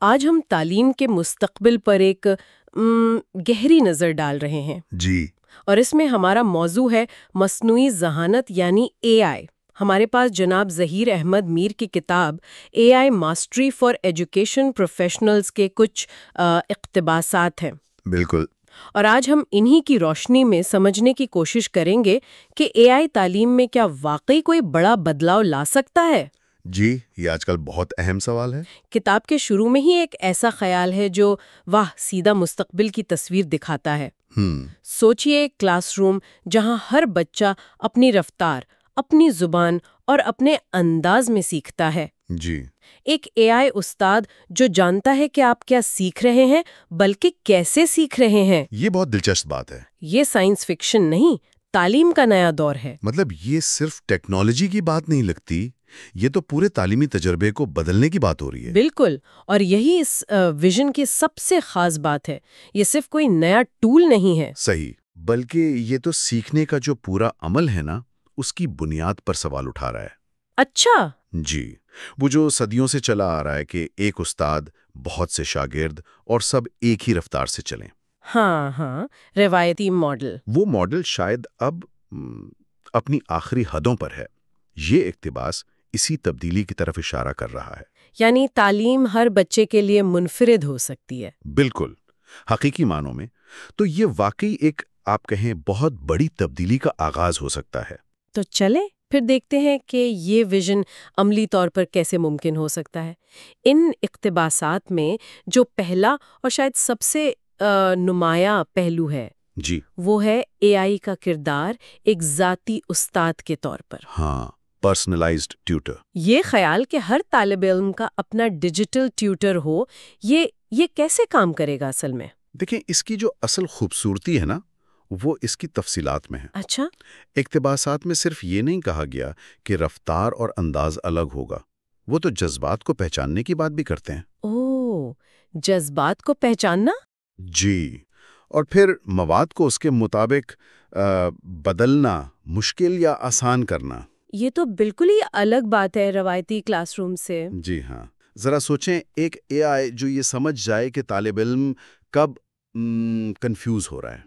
آج ہم تعلیم کے مستقبل پر ایک گہری نظر ڈال رہے ہیں جی اور اس میں ہمارا موضوع ہے مصنوعی ذہانت یعنی اے آئی۔ ہمارے پاس جناب ظہیر احمد میر کی کتاب اے آئی ماسٹری فار ایجوکیشن پروفیشنلز کے کچھ اقتباسات ہیں۔ بالکل۔ اور آج ہم انہی کی روشنی میں سمجھنے کی کوشش کریں گے کہ اے آئی تعلیم میں کیا واقعی کوئی بڑا بدلاؤ لا سکتا ہے؟ جی یہ آج کل بہت اہم سوال ہے۔ کتاب کے شروع میں ہی ایک ایسا خیال ہے جو سیدھا مستقبل کی تصویر دکھاتا ہے۔ سوچئے ایک کلاس روم جہاں ہر بچہ اپنی رفتار، اپنی زبان اور اپنے انداز میں سیکھتا ہے۔ جی ایک اے آئی استاد جو جانتا ہے کہ آپ کیا سیکھ رہے ہیں بلکہ کیسے سیکھ رہے ہیں۔ یہ بہت دلچسپ بات ہے۔ یہ سائنس فکشن نہیں، تعلیم کا نیا دور ہے۔ مطلب یہ صرف ٹیکنالوجی کی بات نہیں لگتی، یہ تو پورے تعلیمی تجربے کو بدلنے کی بات ہو رہی ہے۔ بالکل، اور یہی اس ویژن کی سب سے خاص بات ہے۔ یہ صرف کوئی نیا ٹول نہیں ہے۔ صحیح، بلکہ یہ تو سیکھنے کا جو پورا عمل ہے نا، اس کی بنیاد پر سوال اٹھا رہا ہے۔ اچھا۔ جی، وہ جو صدیوں سے چلا آ رہا ہے کہ ایک استاد، بہت سے شاگرد اور سب ایک ہی رفتار سے چلیں۔ ہاں، روایتی ماڈل۔ وہ ماڈل شاید اب اپنی آخری حدوں پر ہے۔ یہ اقتباس اسی تبدیلی کی طرف اشارہ کر رہا ہے۔ یعنی تعلیم ہر بچے کے لیے منفرد ہو سکتی ہے۔ بالکل، حقیقی معنوں میں تو یہ واقعی ایک آپ کہیں بہت بڑی تبدیلی کا آغاز ہو سکتا ہے۔ تو چلیں پھر دیکھتے ہیں کہ یہ ویژن عملی طور پر کیسے ممکن ہو سکتا ہے۔ ان اقتباسات میں جو پہلا اور شاید سب سے نمایاں پہلو ہے جی وہ ہے اے آئی کا کردار ایک ذاتی استاد کے طور پر۔ ہاں، پرسنلائزڈ ٹیوٹر۔ یہ خیال کہ ہر طالب علم کا اپنا ڈیجیٹل ٹیوٹر ہو، یہ کیسے کام کرے گا اصل میں؟ دیکھیں، اس کی جو اصل خوبصورتی ہے نا، وہ اس کی تفصیلات میں ہے۔ اچھا۔ اقتباسات میں صرف یہ نہیں کہا گیا کہ رفتار اور انداز الگ ہوگا، وہ تو جذبات کو پہچاننے کی بات بھی کرتے ہیں۔ اوہ، جذبات کو پہچاننا؟ جی، اور پھر مواد کو اس کے مطابق بدلنا، مشکل یا آسان کرنا۔ یہ تو بالکل ہی الگ بات ہے روایتی کلاس روم سے۔ جی ہاں، ذرا سوچیں، ایک اے آئی جو یہ سمجھ جائے کہ طالب علم کب کنفیوز ہو رہا ہے،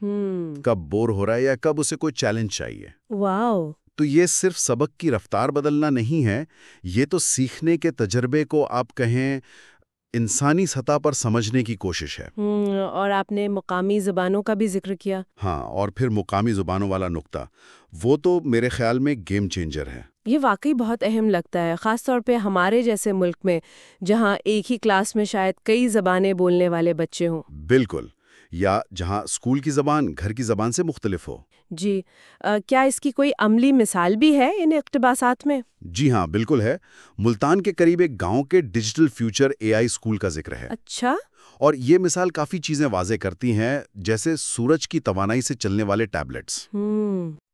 کب بور ہو رہا ہے یا کب اسے کوئی چیلنج چاہیے۔ واو! تو یہ صرف سبق کی رفتار بدلنا نہیں ہے، یہ تو سیکھنے کے تجربے کو آپ کہیں انسانی سطح پر سمجھنے کی کوشش ہے۔ اور آپ نے مقامی زبانوں کا بھی ذکر کیا۔ ہاں، اور پھر مقامی زبانوں والا نقطہ، وہ تو میرے خیال میں گیم چینجر ہے۔ یہ واقعی بہت اہم لگتا ہے، خاص طور پہ ہمارے جیسے ملک میں جہاں ایک ہی کلاس میں شاید کئی زبانیں بولنے والے بچے ہوں۔ بالکل، یا جہاں اسکول کی زبان گھر کی زبان سے مختلف ہو۔ جی، کیا اس کی کوئی عملی مثال بھی ہے ان اقتباسات میں؟ جی ہاں، بالکل ہے۔ ملتان کے قریب ایک گاؤں کے ڈیجیٹل فیوچر اے آئی اسکول کا ذکر ہے۔ اچھا۔ اور یہ مثال کافی چیزیں واضح کرتی ہیں، جیسے سورج کی توانائی سے چلنے والے ٹیبلٹس۔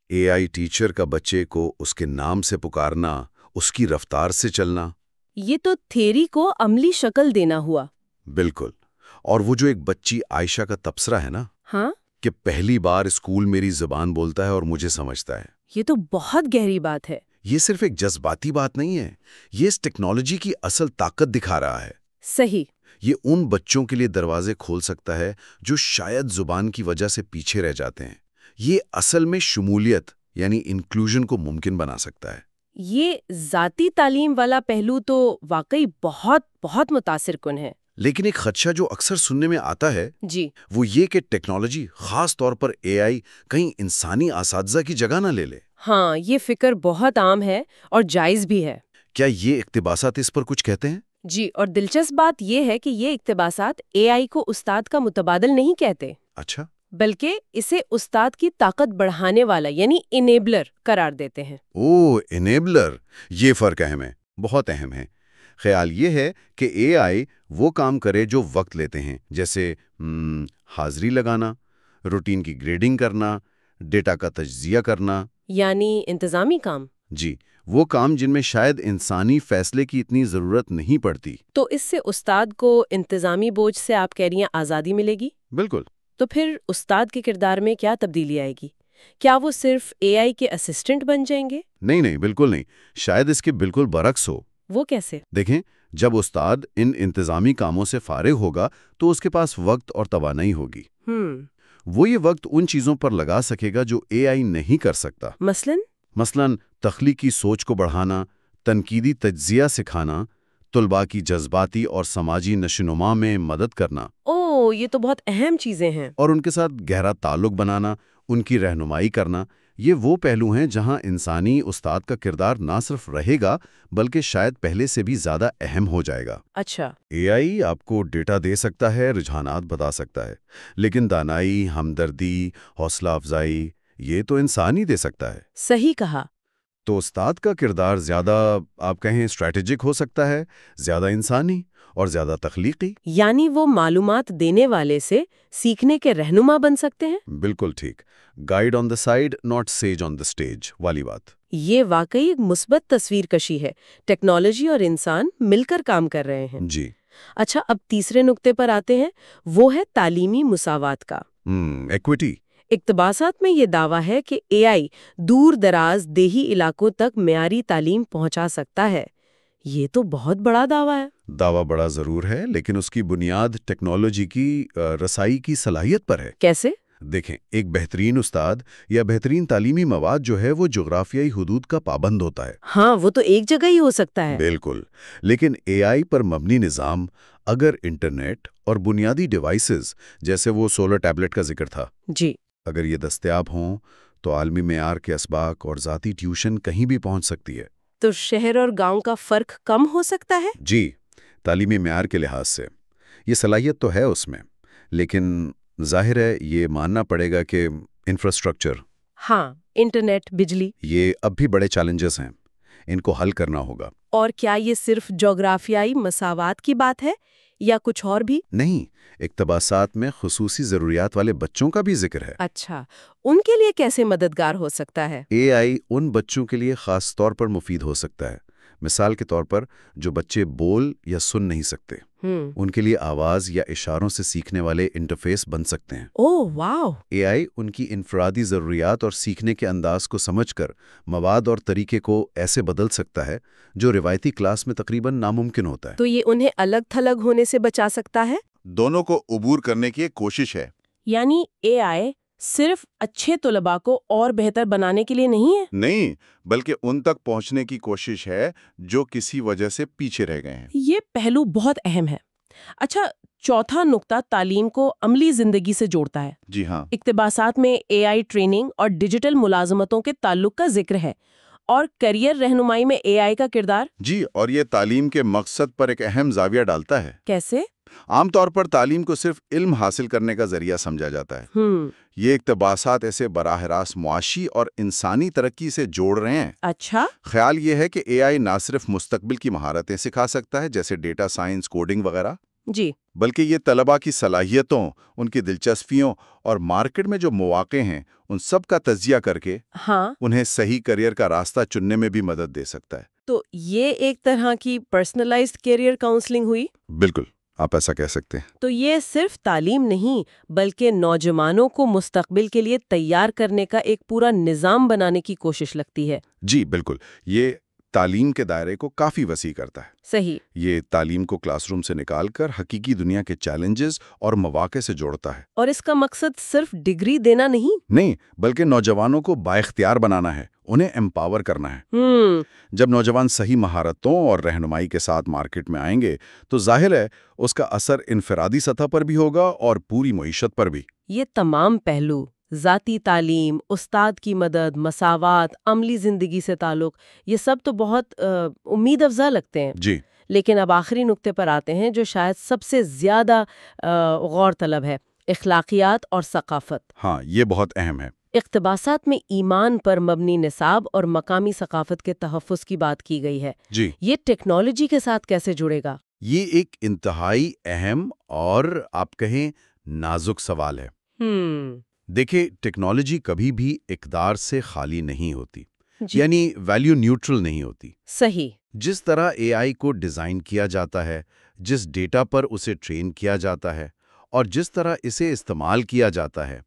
اے آئی ٹیچر کا بچے کو اس کے نام سے پکارنا، اس کی رفتار سے چلنا۔ یہ تو تھیری کو عملی شکل دینا ہوا۔ بالکل، اور وہ جو ایک بچی عائشہ کا تبصرہ ہے نا، ہاں، کہ پہلی بار اسکول میری زبان بولتا ہے اور مجھے سمجھتا ہے۔ یہ تو بہت گہری بات ہے۔ یہ صرف ایک جذباتی بات نہیں ہے، یہ اس ٹیکنالوجی کی اصل طاقت دکھا رہا ہے۔ صحیح۔ یہ ان بچوں کے لیے دروازے کھول سکتا ہے جو شاید زبان کی وجہ سے پیچھے رہ جاتے ہیں۔ یہ اصل میں شمولیت یعنی انکلوژن کو ممکن بنا سکتا ہے۔ یہ ذاتی تعلیم والا پہلو تو واقعی بہت بہت متاثر کن ہے۔ لیکن ایک خدشہ جو اکثر سننے میں آتا ہے، جی، وہ یہ کہ ٹیکنالوجی، خاص طور پر اے آئی، کہیں انسانی اساتذہ کی جگہ نہ لے لے۔ ہاں، یہ فکر بہت عام ہے اور جائز بھی ہے۔ کیا یہ اقتباسات اس پر کچھ کہتے ہیں؟ جی، اور دلچسپ بات یہ ہے کہ یہ اقتباسات اے آئی کو استاد کا متبادل نہیں کہتے، اچھا، بلکہ اسے استاد کی طاقت بڑھانے والا یعنی انیبلر قرار دیتے ہیں۔ انیبلر، یہ فرق اہم ہے، بہت اہم ہے۔ خیال یہ ہے کہ اے آئی وہ کام کرے جو وقت لیتے ہیں، جیسے حاضری لگانا، روٹین کی گریڈنگ کرنا، ڈیٹا کا تجزیہ کرنا۔ یعنی انتظامی کام۔ جی، وہ کام جن میں شاید انسانی فیصلے کی اتنی ضرورت نہیں پڑتی۔ تو اس سے استاد کو انتظامی بوجھ سے آپ کہہ رہی ہیں آزادی ملے گی؟ بالکل۔ تو پھر استاد کے کردار میں کیا تبدیلی آئے گی؟ کیا وہ صرف اے آئی کے اسسٹنٹ بن جائیں گے؟ نہیں، بالکل نہیں، شاید اس کے بالکل برعکس ہو۔ وہ کیسے؟ دیکھیں، جب استاد ان انتظامی کاموں سے فارغ ہوگا تو اس کے پاس وقت اور توانائی ہوگی۔ وہ یہ وقت ان چیزوں پر لگا سکے گا جو اے آئی نہیں کر سکتا۔ مثلاً تخلیقی سوچ کو بڑھانا، تنقیدی تجزیہ سکھانا، طلباء کی جذباتی اور سماجی نشوونما میں مدد کرنا۔ یہ تو بہت اہم چیزیں ہیں۔ اور ان کے ساتھ گہرا تعلق بنانا، ان کی رہنمائی کرنا، یہ وہ پہلو ہیں جہاں انسانی استاد کا کردار نہ صرف رہے گا بلکہ شاید پہلے سے بھی زیادہ اہم ہو جائے گا۔ اچھا، اے آئی آپ کو ڈیٹا دے سکتا ہے، رجحانات بتا سکتا ہے، لیکن دانائی، ہمدردی، حوصلہ افزائی یہ تو انسان ہی دے سکتا ہے۔ صحیح کہا۔ تو استاد کا کردار زیادہ آپ کہیں اسٹریٹجک ہو سکتا ہے، زیادہ انسانی اور زیادہ تخلیقی۔ یعنی وہ معلومات دینے والے سے سیکھنے کے رہنما بن سکتے ہیں؟ بالکل ٹھیک، guide on the side not sage on the stage والی بات۔ یہ واقعی ایک مثبت تصویر کشی ہے، ٹیکنالوجی اور انسان مل کر کام کر رہے ہیں۔ جی۔ اچھا، اب تیسرے نقطے پر آتے ہیں، وہ ہے تعلیمی مساوات کا۔ ایکویٹی۔ اقتباسات میں یہ دعویٰ ہے کہ اے آئی دور دراز دیہی علاقوں تک معیاری تعلیم پہنچا سکتا ہے۔ یہ تو بہت بڑا دعویٰ ہے۔ دعویٰ بڑا ضرور ہے، لیکن اس کی بنیاد ٹیکنالوجی کی رسائی کی صلاحیت پر ہے۔ کیسے؟ دیکھیں، ایک بہترین استاد یا بہترین تعلیمی مواد جو ہے وہ جغرافیائی حدود کا پابند ہوتا ہے۔ ہاں، وہ تو ایک جگہ ہی ہو سکتا ہے۔ بالکل، لیکن اے آئی پر مبنی نظام اگر انٹرنیٹ اور بنیادی ڈیوائسز جیسے وہ سولر ٹیبلٹ کا ذکر تھا، جی، اگر یہ دستیاب ہوں تو عالمی معیار کے اسباق اور ذاتی ٹیوشن کہیں بھی پہنچ سکتی ہے۔ تو شہر اور گاؤں کا فرق کم ہو سکتا ہے؟ جی، تعلیمی معیار کے لحاظ سے یہ صلاحیت تو ہے اس میں، لیکن ظاہر ہے یہ ماننا پڑے گا کہ انفراسٹرکچر، ہاں، انٹرنیٹ، بجلی، یہ اب بھی بڑے چیلنجز ہیں، ان کو حل کرنا ہوگا۔ اور کیا یہ صرف جغرافیائی مساوات کی بات ہے یا کچھ اور بھی؟ نہیں، اقتباسات میں خصوصی ضروریات والے بچوں کا بھی ذکر ہے۔ اچھا، ان کے لیے کیسے مددگار ہو سکتا ہے؟ اے آئی ان بچوں کے لیے خاص طور پر مفید ہو سکتا ہے، مثال کے طور پر جو بچے بول یا سن نہیں سکتے، ان کے لیے آواز یا اشاروں سے سیکھنے والے انٹرفیس بن سکتے ہیں۔ اوہ واو! اے آئی ان کی انفرادی ضروریات اور سیکھنے کے انداز کو سمجھ کر مواد اور طریقے کو ایسے بدل سکتا ہے جو روایتی کلاس میں تقریباً ناممکن ہوتا ہے۔ تو یہ انہیں الگ تھلگ ہونے سے بچا سکتا ہے؟ دونوں کو عبور کرنے کی ایک کوشش ہے۔ یعنی اے آئی صرف اچھے طلباء کو اور بہتر بنانے کے لیے نہیں ہے؟ نہیں، بلکہ ان تک پہنچنے کی کوشش ہے جو کسی وجہ سے پیچھے رہ گئے ہیں۔ یہ پہلو بہت اہم ہے۔ اچھا، چوتھا نقطہ تعلیم کو عملی زندگی سے جوڑتا ہے۔ جی ہاں، اقتباسات میں اے آئی ٹریننگ اور ڈیجیٹل ملازمتوں کے تعلق کا ذکر ہے، اور کیریئر رہنمائی میں اے آئی کا کردار۔ جی، اور یہ تعلیم کے مقصد پر ایک اہم زاویہ ڈالتا ہے۔ کیسے؟ عام طور پر تعلیم کو صرف علم حاصل کرنے کا ذریعہ سمجھا جاتا ہے۔ یہ اقتباسات ایسے براہ راست معاشی اور انسانی ترقی سے جوڑ رہے ہیں۔ اچھا، خیال یہ ہے کہ اے آئی نہ صرف مستقبل کی مہارتیں سکھا سکتا ہے جیسے ڈیٹا سائنس، کوڈنگ وغیرہ، جی، بلکہ یہ طلباء کی صلاحیتوں، ان کی دلچسپیوں اور مارکیٹ میں جو مواقع ہیں ان سب کا تجزیہ کر کے ہاں، انہیں صحیح کیریئر کا راستہ چننے میں بھی مدد دے سکتا ہے۔ تو یہ ایک طرح کی پرسنلائزڈ کیریئر کاؤنسلنگ ہوئی۔ بالکل، آپ ایسا کہہ سکتے ہیں۔ تو یہ صرف تعلیم نہیں بلکہ نوجوانوں کو مستقبل کے لیے تیار کرنے کا ایک پورا نظام بنانے کی کوشش لگتی ہے۔ جی بالکل، یہ تعلیم کے دائرے کو کافی وسیع کرتا ہے۔ صحیح۔ یہ تعلیم کو کلاس روم سے نکال کر حقیقی دنیا کے چیلنجز اور مواقع سے جوڑتا ہے۔ اور اس کا مقصد صرف ڈگری دینا نہیں، بلکہ نوجوانوں کو بااختیار بنانا ہے، انہیں امپاور کرنا ہے۔ جب نوجوان صحیح مہارتوں اور رہنمائی کے ساتھ مارکیٹ میں آئیں گے تو ظاہر ہے اس کا اثر انفرادی سطح پر بھی ہوگا اور پوری معیشت پر بھی۔ یہ تمام پہلو، ذاتی تعلیم، استاد کی مدد، مساوات، عملی زندگی سے تعلق، یہ سب تو بہت امید افزا لگتے ہیں۔ جی، لیکن اب آخری نقطے پر آتے ہیں جو شاید سب سے زیادہ غور طلب ہے، اخلاقیات اور ثقافت۔ ہاں، یہ بہت اہم ہے۔ اقتباسات میں ایمان پر مبنی نصاب اور مقامی ثقافت کے تحفظ کی بات کی گئی ہے۔ جی، یہ ٹیکنالوجی کے ساتھ کیسے جڑے گا؟ یہ ایک انتہائی اہم اور آپ کہیں نازک سوال ہے۔ دیکھیں، ٹیکنالوجی کبھی بھی اقدار سے خالی نہیں ہوتی، یعنی ویلیو نیوٹرل نہیں ہوتی۔ صحیح۔ جس طرح اے آئی کو ڈیزائن کیا جاتا ہے، جس ڈیٹا پر اسے ٹرین کیا جاتا ہے اور جس طرح اسے استعمال کیا جاتا ہے،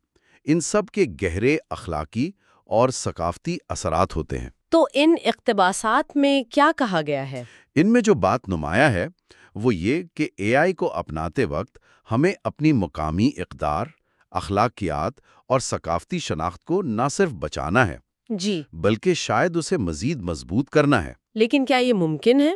ان سب کے گہرے اخلاقی اور ثقافتی اثرات ہوتے ہیں۔ تو ان اقتباسات میں کیا کہا گیا ہے؟ ان میں جو بات نمایاں ہے وہ یہ کہ اے آئی کو اپناتے وقت ہمیں اپنی مقامی اقدار، اخلاقیات اور ثقافتی شناخت کو نہ صرف بچانا ہے جی، بلکہ شاید اسے مزید مضبوط کرنا ہے۔ لیکن کیا یہ ممکن ہے؟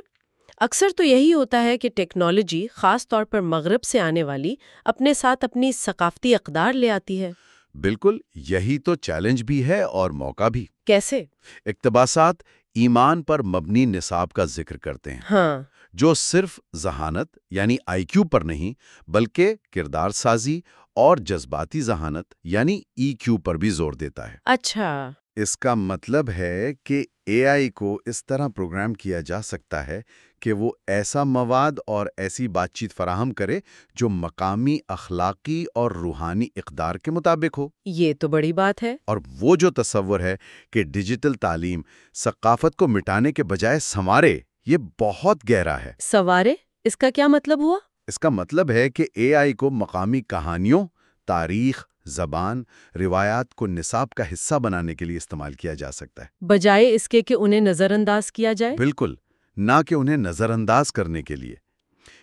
اکثر تو یہی ہوتا ہے کہ ٹیکنالوجی خاص طور پر مغرب سے آنے والی اپنے ساتھ اپنی ثقافتی اقدار لے آتی ہے۔ بالکل، یہی تو چیلنج بھی ہے اور موقع بھی۔ کیسے؟ اقتباسات ایمان پر مبنی نصاب کا ذکر کرتے ہیں، ہاں، جو صرف ذہانت یعنی آئی کیو پر نہیں بلکہ کردار سازی اور جذباتی ذہانت یعنی ای کیو پر بھی زور دیتا ہے۔ اچھا، اس کا مطلب ہے کہ اے آئی کو اس طرح پروگرام کیا جا سکتا ہے کہ وہ ایسا مواد اور ایسی بات چیت فراہم کرے جو مقامی اخلاقی اور روحانی اقدار کے مطابق ہو۔ یہ تو بڑی بات ہے۔ اور وہ جو تصور ہے کہ ڈیجیٹل تعلیم ثقافت کو مٹانے کے بجائے سنوارے، یہ بہت گہرا ہے۔ سوارے؟ اس کا کیا مطلب ہوا؟ اس کا مطلب ہے کہ اے آئی کو مقامی کہانیوں، تاریخ، زبان، روایات کو نصاب کا حصہ بنانے کے لیے استعمال کیا جا سکتا ہے، بجائے اس کے کہ انہیں نظر انداز کیا جائے؟ بالکل، نہ کہ انہیں نظر انداز کرنے کے لیے۔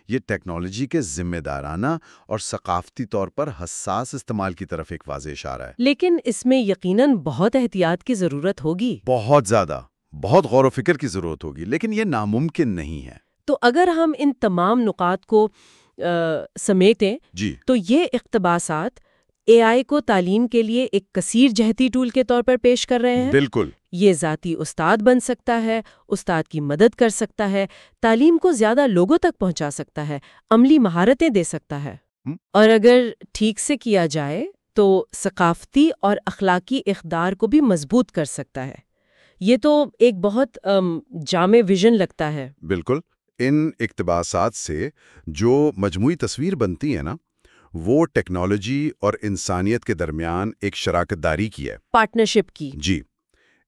یہ ٹیکنالوجی کے ذمہ دارانہ اور ثقافتی طور پر حساس استعمال کی طرف ایک واضح اشارہ ہے۔ لیکن اس میں یقیناً بہت احتیاط کی ضرورت ہوگی۔ بہت زیادہ، بہت غور و فکر کی ضرورت ہوگی، لیکن یہ ناممکن نہیں ہے۔ تو اگر ہم ان تمام نکات کو سمیٹیں جی، تو یہ اقتباسات اے آئی کو تعلیم کے لیے ایک کثیر جہتی ٹول کے طور پر پیش کر رہے ہیں۔ بالکل۔ یہ ذاتی استاد بن سکتا ہے، استاد کی مدد کر سکتا ہے، تعلیم کو زیادہ لوگوں تک پہنچا سکتا ہے، عملی مہارتیں دے سکتا ہے، اور اگر ٹھیک سے کیا جائے تو ثقافتی اور اخلاقی اقدار کو بھی مضبوط کر سکتا ہے۔ یہ تو ایک بہت جامع ویژن لگتا ہے۔ بالکل، ان اقتباسات سے جو مجموعی تصویر بنتی ہے نا، وہ ٹیکنالوجی اور انسانیت کے درمیان ایک شراکت داری کی ہے۔ پارٹنرشپ کی۔ جی،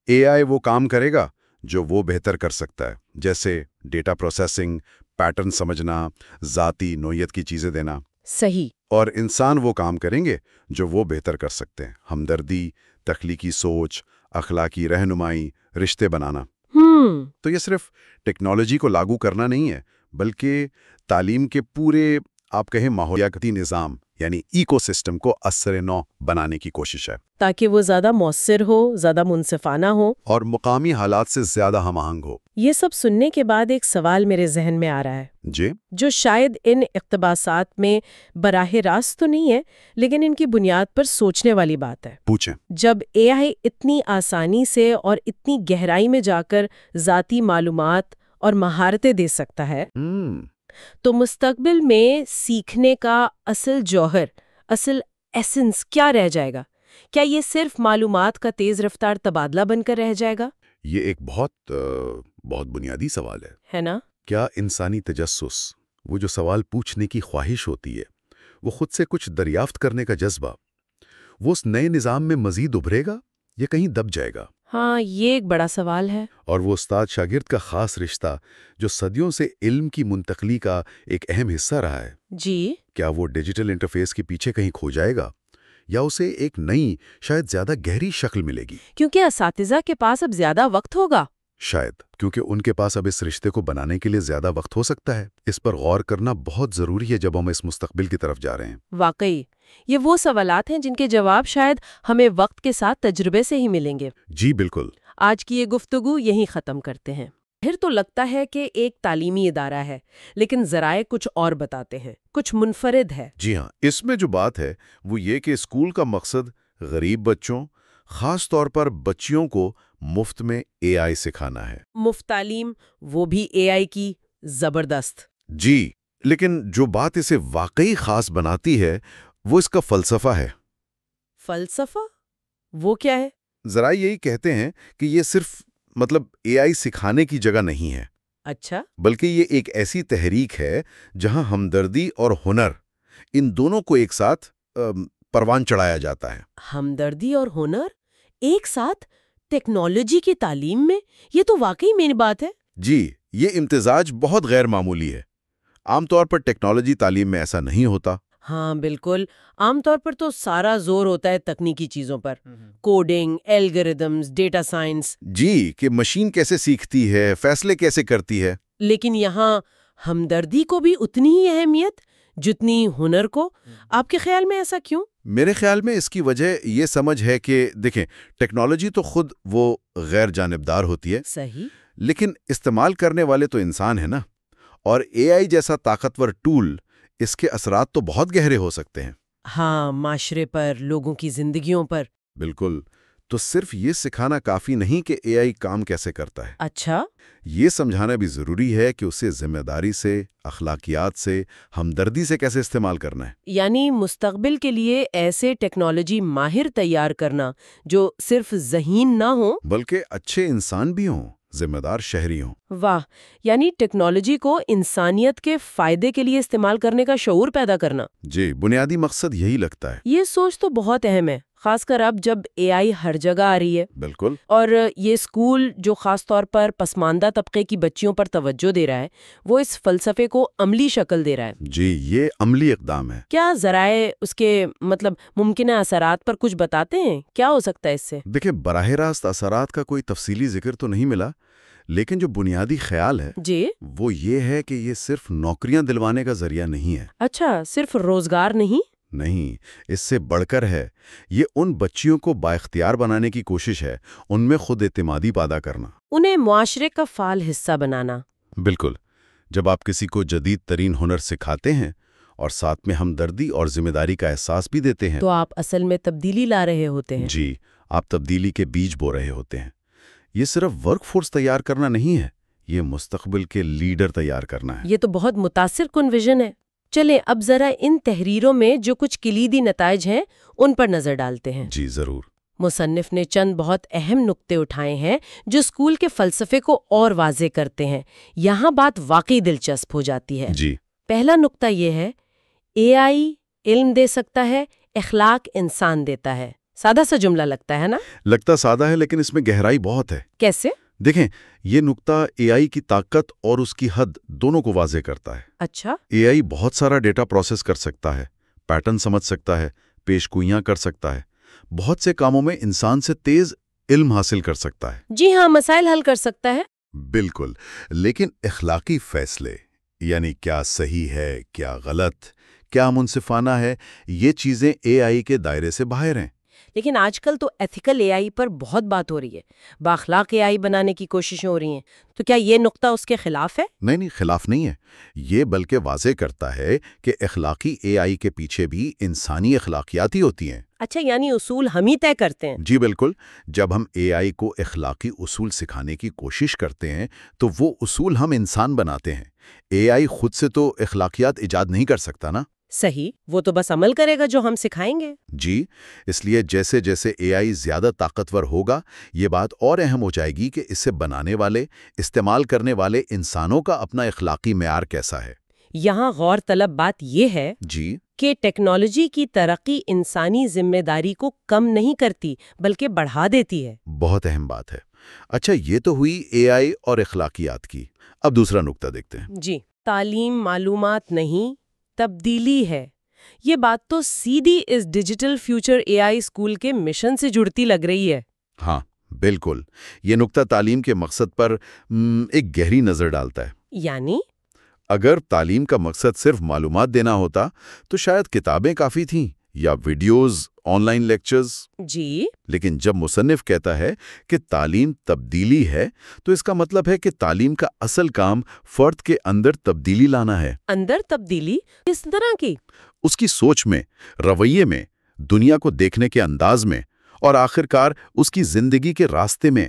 اے آئی وہ کام کرے گا جو وہ بہتر کر سکتا ہے، جیسے ڈیٹا پروسیسنگ، پیٹرن سمجھنا، ذاتی نوعیت کی چیزیں دینا۔ صحیح۔ اور انسان وہ کام کریں گے جو وہ بہتر کر سکتے ہیں، ہمدردی، تخلیقی سوچ، اخلاقی رہنمائی، رشتے بنانا۔ تو یہ صرف ٹیکنالوجی کو لاگو کرنا نہیں ہے، بلکہ تعلیم کے پورے آپ کہیں ماحولیاتی نظام یعنی ایکو سسٹم کو اثر نو بنانے کی کوشش ہے، تاکہ وہ زیادہ مؤثر ہو، زیادہ منصفانہ ہو اور مقامی حالات سے زیادہ ہم آہنگ ہو۔ یہ سب سننے کے بعد ایک سوال میرے ذہن میں آ رہا ہے، جی، جو شاید ان اقتباسات میں براہ راست تو نہیں ہے، لیکن ان کی بنیاد پر سوچنے والی بات ہے۔ پوچھیں۔ جب اے آئی اتنی آسانی سے اور اتنی گہرائی میں جا کر ذاتی معلومات اور مہارتیں دے سکتا ہے، تو مستقبل میں سیکھنے کا اصل جوہر، اصل ایسنس کیا رہ جائے گا؟ کیا یہ صرف معلومات کا تیز رفتار تبادلہ بن کر رہ جائے گا؟ یہ ایک بہت بنیادی سوال ہے نا؟ کیا انسانی تجسس، وہ جو سوال پوچھنے کی خواہش ہوتی ہے، وہ خود سے کچھ دریافت کرنے کا جذبہ، وہ اس نئے نظام میں مزید ابھرے گا یا کہیں دب جائے گا؟ ہاں، یہ ایک بڑا سوال ہے۔ اور وہ استاد شاگرد کا خاص رشتہ جو صدیوں سے علم کی منتقلی کا ایک اہم حصہ رہا ہے، جی، کیا وہ ڈیجیٹل انٹرفیس کے پیچھے کہیں کھو جائے گا یا اسے ایک نئی، شاید زیادہ گہری شکل ملے گی؟ کیونکہ اساتذہ کے پاس اب زیادہ وقت ہوگا۔ شاید کیونکہ ان کے پاس اب اس رشتے کو بنانے کے لیے زیادہ وقت ہو سکتا ہے۔ اس پر غور کرنا بہت ضروری ہے جب ہم اس مستقبل کی طرف جا رہے ہیں۔ واقعی، یہ وہ سوالات ہیں جن کے جواب شاید ہمیں وقت کے ساتھ تجربے سے ہی ملیں گے۔ جی بالکل۔ آج کی یہ گفتگو یہیں ختم کرتے ہیں۔ پھر تو لگتا ہے کہ ایک تعلیمی ادارہ ہے، لیکن ذرائع کچھ اور بتاتے ہیں، کچھ منفرد ہے۔ جی ہاں، اس میں جو بات ہے وہ یہ کہ اسکول کا مقصد غریب بچوں، خاص طور پر بچیوں کو مفت میں اے آئی سکھانا ہے۔ مفت تعلیم، وہ بھی اے آئی کی، زبردست۔ جی، لیکن جو بات اسے واقعی خاص بناتی ہے وہ اس کا فلسفہ ہے۔ فلسفہ؟ وہ کیا ہے؟ ذرا یہی کہتے ہیں کہ یہ صرف اے آئی سکھانے کی جگہ نہیں ہے، اچھا، بلکہ یہ ایک ایسی تحریک ہے جہاں ہمدردی اور ہنر، ان دونوں کو ایک ساتھ پروان چڑھایا جاتا ہے۔ ہمدردی اور ہنر ایک ساتھ ٹیکنالوجی کی تعلیم میں؟ یہ تو واقعی مین بات ہے۔ جی، یہ امتزاج بہت غیر معمولی ہے۔ عام طور پر ٹیکنالوجی تعلیم میں ایسا نہیں ہوتا۔ ہاں بالکل، عام طور پر تو سارا زور ہوتا ہے تکنیکی چیزوں پر، کوڈنگ، الگوریدمز، ڈیٹا سائنس۔ جی، کہ مشین کیسے سیکھتی ہے، فیصلے کیسے کرتی ہے۔ لیکن یہاں ہمدردی کو بھی اتنی ہی اہمیت جتنی ہنر کو. آپ کے خیال میں ایسا کیوں؟ میرے خیال میں اس کی وجہ یہ سمجھ ہے کہ دیکھیں، ٹیکنالوجی تو خود وہ غیر جانبدار ہوتی ہے، صحیح. لیکن استعمال کرنے والے تو انسان ہیں نا. اور اے آئی جیسا طاقتور ٹول، اس کے اثرات تو بہت گہرے ہو سکتے ہیں. ہاں، معاشرے پر، لوگوں کی زندگیوں پر. بالکل. تو صرف یہ سکھانا کافی نہیں کہ اے آئی کام کیسے کرتا ہے. اچھا. یہ سمجھانا بھی ضروری ہے کہ اسے ذمہ داری سے، اخلاقیات سے، ہمدردی سے کیسے استعمال کرنا ہے. یعنی مستقبل کے لیے ایسے ٹیکنالوجی ماہر تیار کرنا جو صرف ذہین نہ ہوں بلکہ اچھے انسان بھی ہوں، ذمہ دار شہری ہوں. واہ، یعنی ٹیکنالوجی کو انسانیت کے فائدے کے لیے استعمال کرنے کا شعور پیدا کرنا. جی، بنیادی مقصد یہی لگتا ہے. یہ سوچ تو بہت اہم ہے، خاص کر اب جب اے آئی ہر جگہ آ رہی ہے. بالکل. اور یہ اسکول جو خاص طور پر پسماندہ طبقے کی بچیوں پر توجہ دے رہا ہے، وہ اس فلسفے کو عملی شکل دے رہا ہے. جی، یہ عملی اقدام ہے. کیا ذرائع اس کے ممکنہ اثرات پر کچھ بتاتے ہیں؟ کیا ہو سکتا ہے اس سے؟ دیکھیں، براہ راست اثرات کا کوئی تفصیلی ذکر تو نہیں ملا، لیکن جو بنیادی خیال ہے جی. وہ یہ ہے کہ یہ صرف نوکریاں دلوانے کا ذریعہ نہیں ہے. اچھا، صرف روزگار نہیں؟ نہیں، اس سے بڑھ کر ہے. یہ ان بچیوں کو بااختیار بنانے کی کوشش ہے، ان میں خود اعتمادی پیدا کرنا، انہیں معاشرے کا فعال حصہ بنانا. بالکل. جب آپ کسی کو جدید ترین ہنر سکھاتے ہیں اور ساتھ میں ہمدردی اور ذمہ داری کا احساس بھی دیتے ہیں تو آپ اصل میں تبدیلی لا رہے ہوتے ہیں. جی، آپ تبدیلی کے بیج بو رہے ہوتے ہیں. یہ صرف ورک فورس تیار کرنا نہیں ہے، یہ مستقبل کے لیڈر تیار کرنا ہے. یہ تو بہت متاثر کن ویژن ہے. چلیں اب ذرا ان تحریروں میں جو کچھ کلیدی نتائج ہیں ان پر نظر ڈالتے ہیں. جی ضرور. مصنف نے چند بہت اہم نقطے اٹھائے ہیں جو اسکول کے فلسفے کو اور واضح کرتے ہیں. یہاں بات واقعی دلچسپ ہو جاتی ہے. جی. پہلا نقطہ یہ ہے، اے آئی علم دے سکتا ہے، اخلاق انسان دیتا ہے. سادہ سا جملہ لگتا ہے نا؟ لگتا سادہ ہے، لیکن اس میں گہرائی بہت ہے. کیسے؟ دیکھیں، یہ نقطہ اے آئی کی طاقت اور اس کی حد دونوں کو واضح کرتا ہے. اچھا. اے آئی بہت سارا ڈیٹا پروسیس کر سکتا ہے، پیٹرن سمجھ سکتا ہے، پیش گوئیاں کر سکتا ہے. بہت سے کاموں میں انسان سے تیز علم حاصل کر سکتا ہے. جی ہاں، مسائل حل کر سکتا ہے. بالکل. لیکن اخلاقی فیصلے، یعنی کیا صحیح ہے، کیا غلط، کیا منصفانہ ہے، یہ چیزیں اے آئی کے دائرے سے باہر ہیں. لیکن آج کل تو ایتھیکل اے آئی پر بہت بات ہو رہی ہے، بااخلاق اے آئی بنانے کی کوششیں ہو رہی ہیں. تو کیا یہ نقطہ اس کے خلاف ہے؟ نہیں، خلاف نہیں ہے. یہ بلکہ واضح کرتا ہے کہ اخلاقی اے آئی کے پیچھے بھی انسانی اخلاقیات ہی ہوتی ہیں. اچھا، یعنی اصول ہم ہی طے کرتے ہیں. جی بالکل. جب ہم اے آئی کو اخلاقی اصول سکھانے کی کوشش کرتے ہیں تو وہ اصول ہم انسان بناتے ہیں. اے آئی خود سے تو اخلاقیات ایجاد نہیں کر سکتا نا. صحیح، وہ تو بس عمل کرے گا جو ہم سکھائیں گے. جی، اس لیے جیسے جیسے اے آئی زیادہ طاقتور ہوگا، یہ بات اور اہم ہو جائے گی کہ اسے بنانے والے، استعمال کرنے والے انسانوں کا اپنا اخلاقی معیار کیسا ہے. یہاں غور طلب بات یہ ہے جی کہ ٹیکنالوجی کی ترقی انسانی ذمہ داری کو کم نہیں کرتی بلکہ بڑھا دیتی ہے. بہت اہم بات ہے. اچھا، یہ تو ہوئی اے آئی اور اخلاقیات کی. اب دوسرا نقطہ دیکھتے ہیں. جی، تعلیم معلومات نہیں، تبدیلی ہے. یہ بات تو سیدھی اس ڈیجیٹل فیوچر اے آئی اسکول کے مشن سے جڑتی لگ رہی ہے. ہاں بالکل. یہ نقطہ تعلیم کے مقصد پر ایک گہری نظر ڈالتا ہے. یعنی اگر تعلیم کا مقصد صرف معلومات دینا ہوتا تو شاید کتابیں کافی تھیں یا ویڈیوز، آن لائن لیکچرز. جی، لیکن جب مصنف کہتا ہے کہ تعلیم تبدیلی ہے تو اس کا مطلب ہے کہ تعلیم کا اصل کام فرد کے اندر تبدیلی لانا ہے. اندر تبدیلی کس طرح کی؟ اس کی سوچ میں، رویے میں، دنیا کو دیکھنے کے انداز میں، اور آخرکار اس کی زندگی کے راستے میں.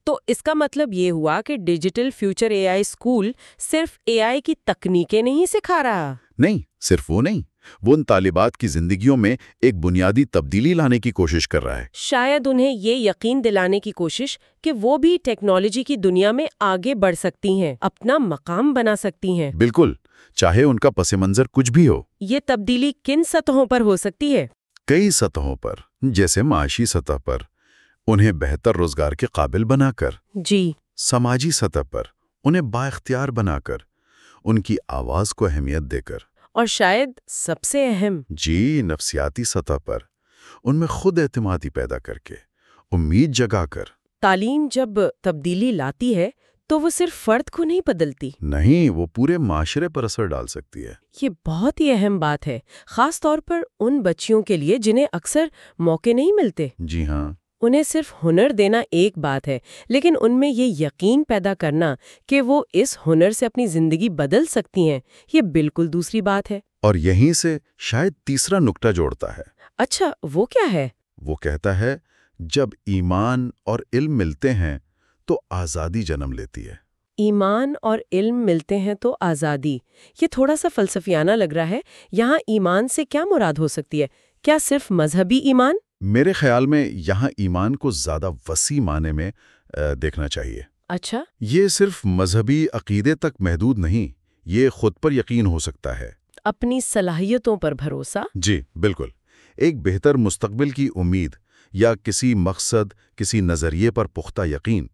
تو اس کا مطلب یہ ہوا کہ ڈیجیٹل فیوچر اے آئی اسکول صرف اے آئی کی تکنیکیں نہیں سکھا رہا. نہیں، صرف وہ نہیں، وہ ان طالبات کی زندگیوں میں ایک بنیادی تبدیلی لانے کی کوشش کر رہا ہے. شاید انہیں یہ یقین دلانے کی کوشش کہ وہ بھی ٹیکنالوجی کی دنیا میں آگے بڑھ سکتی ہیں، اپنا مقام بنا سکتی ہیں. بالکل، چاہے ان کا پس منظر کچھ بھی ہو. یہ تبدیلی کن سطحوں پر ہو سکتی ہے؟ کئی سطحوں پر. جیسے معاشی سطح پر، انہیں بہتر روزگار کے قابل بنا کر. جی. سماجی سطح پر، انہیں بااختیار بنا کر، ان کی آواز کو اہمیت دے کر. اور شاید سب سے اہم، جی، نفسیاتی سطح پر، ان میں خود اعتمادی پیدا کر کے، امید جگا کر. تعلیم جب تبدیلی لاتی ہے تو وہ صرف فرد کو نہیں بدلتی؟ نہیں، وہ پورے معاشرے پر اثر ڈال سکتی ہے۔ یہ بہت ہی اہم بات ہے، خاص طور پر ان بچیوں کے لیے جنہیں اکثر موقع نہیں ملتے۔ جی ہاں، انہیں صرف ہنر دینا ایک بات ہے، لیکن ان میں یہ یقین پیدا کرنا کہ وہ اس ہنر سے اپنی زندگی بدل سکتی ہیں، یہ بالکل دوسری بات ہے۔ اور یہیں سے شاید تیسرا نکتہ جوڑتا ہے۔ اچھا، وہ کیا ہے؟ وہ کہتا ہے جب ایمان اور علم ملتے ہیں تو آزادی جنم لیتی ہے۔ ایمان اور علم ملتے ہیں تو آزادی، یہ تھوڑا سا فلسفیانہ لگ رہا ہے۔ یہاں ایمان سے کیا مراد ہو سکتی ہے؟ کیا صرف مذہبی ایمان؟ میرے خیال میں یہاں ایمان کو زیادہ وسیع معنی میں دیکھنا چاہیے۔ اچھا، یہ صرف مذہبی عقیدے تک محدود نہیں، یہ خود پر یقین ہو سکتا ہے۔ اپنی صلاحیتوں پر بھروسہ؟ جی بالکل، ایک بہتر مستقبل کی امید یا کسی مقصد، کسی نظریے پر پختہ یقین،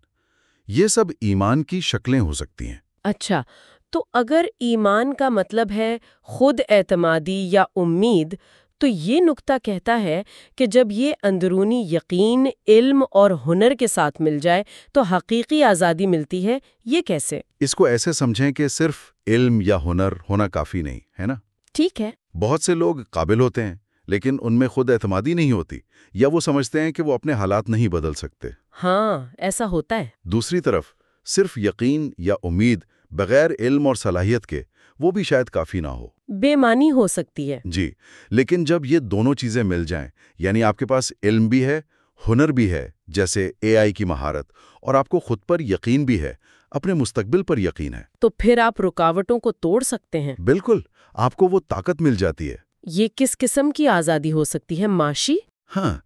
یہ سب ایمان کی شکلیں ہو سکتی ہیں۔ اچھا، تو اگر ایمان کا مطلب ہے خود اعتمادی یا امید، تو یہ نکتہ کہتا ہے کہ جب یہ اندرونی یقین علم اور ہنر کے ساتھ مل جائے تو حقیقی آزادی ملتی ہے۔ یہ کیسے؟ اس کو ایسے سمجھیں کہ صرف علم یا ہنر ہونا کافی نہیں ہے نا۔ ٹھیک ہے۔ بہت سے لوگ قابل ہوتے ہیں لیکن ان میں خود اعتمادی نہیں ہوتی، یا وہ سمجھتے ہیں کہ وہ اپنے حالات نہیں بدل سکتے۔ ہاں، ایسا ہوتا ہے۔ دوسری طرف صرف یقین یا امید بغیر علم اور صلاحیت کے وہ بھی شاید کافی نہ ہو، بے معنی ہو سکتی ہے۔ جی، لیکن جب یہ دونوں چیزیں مل جائیں، یعنی آپ کے پاس علم بھی ہے، ہنر بھی ہے، جیسے AI کی مہارت، اور آپ کو خود پر یقین بھی ہے، اپنے مستقبل پر یقین ہے، تو پھر آپ رکاوٹوں کو توڑ سکتے ہیں۔ بالکل، آپ کو وہ طاقت مل جاتی ہے۔ یہ کس قسم کی آزادی ہو سکتی ہے؟ معاشی؟ ہاں،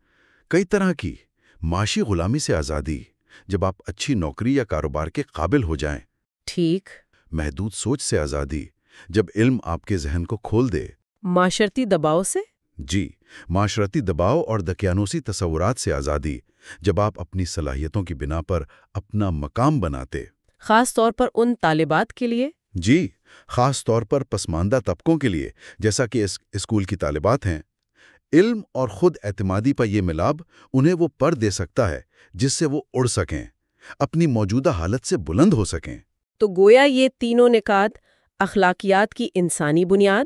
کئی طرح کی۔ معاشی غلامی سے آزادی، جب آپ اچھی نوکری یا کاروبار کے قابل ہو جائیں۔ ٹھیک۔ محدود سوچ سے آزادی، جب علم آپ کے ذہن کو کھول دے۔ معاشرتی دباؤ سے؟ جی، معاشرتی دباؤ اور دقیانوسی تصورات سے آزادی، جب آپ اپنی صلاحیتوں کی بنا پر اپنا مقام بناتے۔ خاص طور پر ان طالبات کے لیے؟ جی، خاص طور پر پسماندہ طبقوں کے لیے، جیسا کہ اسکول کی طالبات ہیں۔ علم اور خود اعتمادی پر یہ ملاب انہیں وہ پر دے سکتا ہے جس سے وہ اڑ سکیں، اپنی موجودہ حالت سے بلند ہو سکیں۔ تو گویا یہ تینوں نکات، اخلاقیات کی انسانی بنیاد،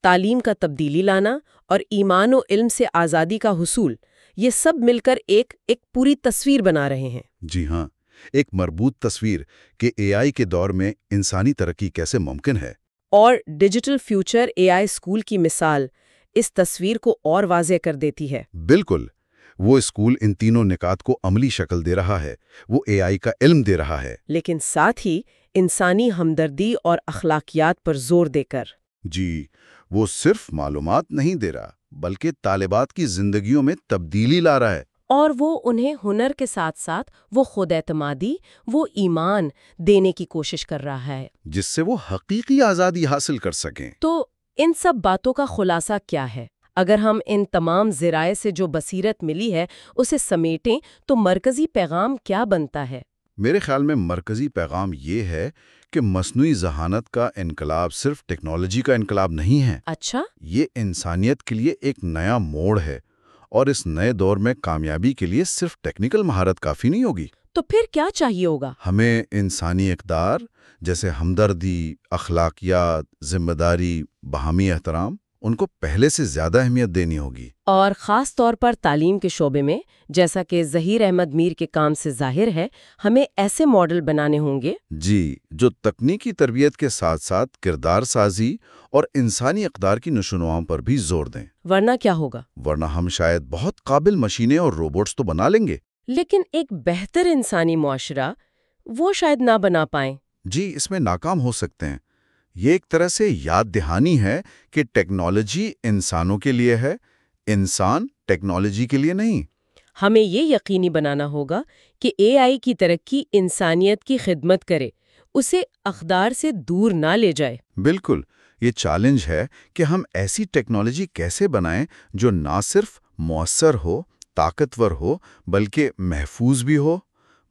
تعلیم کا تبدیلی لانا اور ایمان و علم سے آزادی کا حصول، یہ سب مل کر ایک پوری تصویر بنا رہے ہیں۔ جی ہاں، ایک مربوط تصویر کہ AI کے دور میں انسانی ترقی کیسے ممکن ہے۔ اور ڈیجیٹل فیوچر AI اسکول کی مثال اس تصویر کو اور واضح کر دیتی ہے۔ بالکل، وہ اسکول ان تینوں نکات کو عملی شکل دے رہا ہے، وہ AI کا علم دے رہا ہے، لیکن ساتھ ہی انسانی ہمدردی اور اخلاقیات پر زور دے کر۔ جی، وہ صرف معلومات نہیں دے رہا بلکہ طالبات کی زندگیوں میں تبدیلی لا رہا ہے۔ اور وہ انہیں ہنر کے ساتھ ساتھ وہ خود اعتمادی، وہ ایمان دینے کی کوشش کر رہا ہے، جس سے وہ حقیقی آزادی حاصل کر سکیں۔ تو ان سب باتوں کا خلاصہ کیا ہے؟ اگر ہم ان تمام ذرائع سے جو بصیرت ملی ہے اسے سمیٹیں تو مرکزی پیغام کیا بنتا ہے؟ میرے خیال میں مرکزی پیغام یہ ہے کہ مصنوعی ذہانت کا انقلاب صرف ٹیکنالوجی کا انقلاب نہیں ہے۔ اچھا؟ یہ انسانیت کے لیے ایک نیا موڑ ہے، اور اس نئے دور میں کامیابی کے لیے صرف ٹیکنیکل مہارت کافی نہیں ہوگی۔ تو پھر کیا چاہیے ہوگا؟ ہمیں انسانی اقدار جیسے ہمدردی، اخلاقیات، ذمہ داری، باہمی احترام، ان کو پہلے سے زیادہ اہمیت دینی ہوگی۔ اور خاص طور پر تعلیم کے شعبے میں، جیسا کہ ظہیر احمد میر کے کام سے ظاہر ہے، ہمیں ایسے ماڈل بنانے ہوں گے جی، جو تکنیکی تربیت کے ساتھ ساتھ کردار سازی اور انسانی اقدار کی نشوونما پر بھی زور دیں۔ ورنہ کیا ہوگا؟ ورنہ ہم شاید بہت قابل مشینیں اور روبوٹس تو بنا لیں گے، لیکن ایک بہتر انسانی معاشرہ وہ شاید نہ بنا پائیں۔ جی، اس میں ناکام ہو سکتے ہیں۔ یہ ایک طرح سے یاد دہانی ہے کہ ٹیکنالوجی انسانوں کے لیے ہے، انسان ٹیکنالوجی کے لیے نہیں۔ ہمیں یہ یقینی بنانا ہوگا کہ AI کی ترقی انسانیت کی خدمت کرے، اسے اقدار سے دور نہ لے جائے۔ بالکل، یہ چیلنج ہے کہ ہم ایسی ٹیکنالوجی کیسے بنائیں جو نہ صرف مؤثر ہو، طاقتور ہو، بلکہ محفوظ بھی ہو،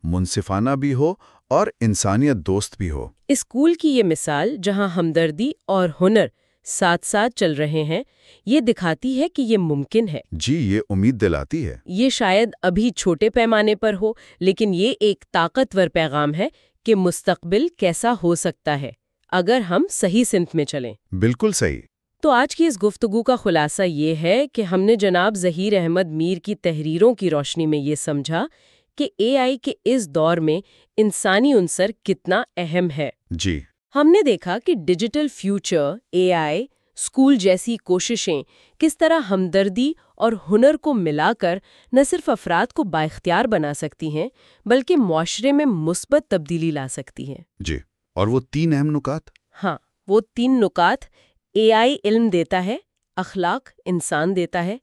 منصفانہ بھی ہو اور انسانیت دوست بھی ہو۔ اسکول کی یہ مثال جہاں ہمدردی اور ہنر ساتھ ساتھ چل رہے ہیں، یہ دکھاتی ہے کہ یہ ممکن ہے۔ جی، یہ امید دلاتی ہے۔ یہ شاید ابھی چھوٹے پیمانے پر ہو، لیکن یہ ایک طاقتور پیغام ہے کہ مستقبل کیسا ہو سکتا ہے اگر ہم صحیح سمت میں چلیں۔ بالکل صحیح۔ تو آج کی اس گفتگو کا خلاصہ یہ ہے کہ ہم نے جناب ظہیر احمد میر کی تحریروں کی روشنی میں یہ سمجھا کہ اے آئی کے اس دور میں انسانی عنصر کتنا اہم ہے۔ جی۔ ہم نے دیکھا کہ ڈیجیٹل فیوچر، اے آئی، اسکول جیسی کوششیں کس طرح ہمدردی اور ہنر کو ملا کر نہ صرف افراد کو بااختیار بنا سکتی ہیں بلکہ معاشرے میں مثبت تبدیلی لا سکتی ہیں۔ جی، اور وہ 3 اہم نکات؟ ہاں، وہ 3 نکات: اے آئی علم دیتا ہے، اخلاق انسان دیتا ہے،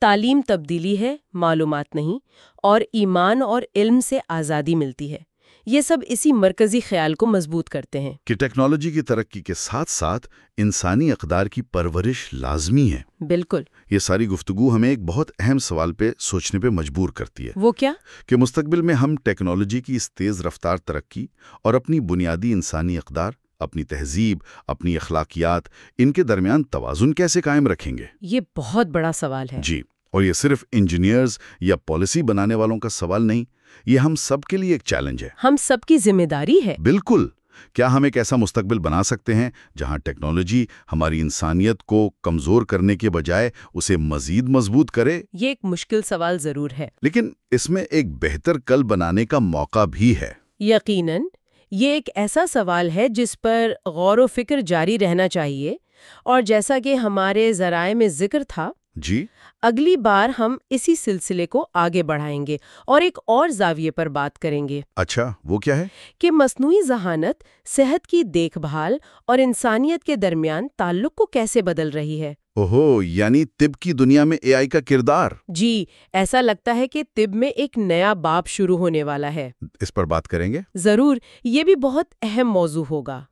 تعلیم تبدیلی ہے، معلومات نہیں، اور ایمان اور علم سے آزادی ملتی ہے۔ یہ سب اسی مرکزی خیال کو مضبوط کرتے ہیں کہ ٹیکنالوجی کی ترقی کے ساتھ ساتھ انسانی اقدار کی پرورش لازمی ہے۔ بالکل۔ یہ ساری گفتگو ہمیں ایک بہت اہم سوال پہ سوچنے پہ مجبور کرتی ہے۔ وہ کیا؟ کہ مستقبل میں ہم ٹیکنالوجی کی اس تیز رفتار ترقی اور اپنی بنیادی انسانی اقدار، اپنی تہذیب، اپنی اخلاقیات، ان کے درمیان توازن کیسے قائم رکھیں گے؟ یہ بہت بڑا سوال ہے۔ جی، اور یہ صرف انجینئرز یا پالیسی بنانے والوں کا سوال نہیں، یہ ہم سب کے لیے ایک چیلنج ہے۔ ہم سب کی ذمہ داری ہے۔ بالکل۔ کیا ہم ایک ایسا مستقبل بنا سکتے ہیں جہاں ٹیکنالوجی ہماری انسانیت کو کمزور کرنے کے بجائے اسے مزید مضبوط کرے؟ یہ ایک مشکل سوال ضرور ہے، لیکن اس میں ایک بہتر کل بنانے کا موقع بھی ہے۔ یقیناً یہ ایک ایسا سوال ہے جس پر غور و فکر جاری رہنا چاہیے، اور جیسا کہ ہمارے ذرائع میں ذکر تھا، جی، اگلی بار ہم اسی سلسلے کو آگے بڑھائیں گے اور ایک اور زاویے پر بات کریں گے۔ اچھا، وہ کیا ہے؟ کہ مصنوعی ذہانت صحت کی دیکھ بھال اور انسانیت کے درمیان تعلق کو کیسے بدل رہی ہے۔ اوہو، یعنی طب کی دنیا میں اے آئی کا کردار۔ جی، ایسا لگتا ہے کہ طب میں ایک نیا باب شروع ہونے والا ہے۔ اس پر بات کریں گے۔ ضرور، یہ بھی بہت اہم موضوع ہوگا۔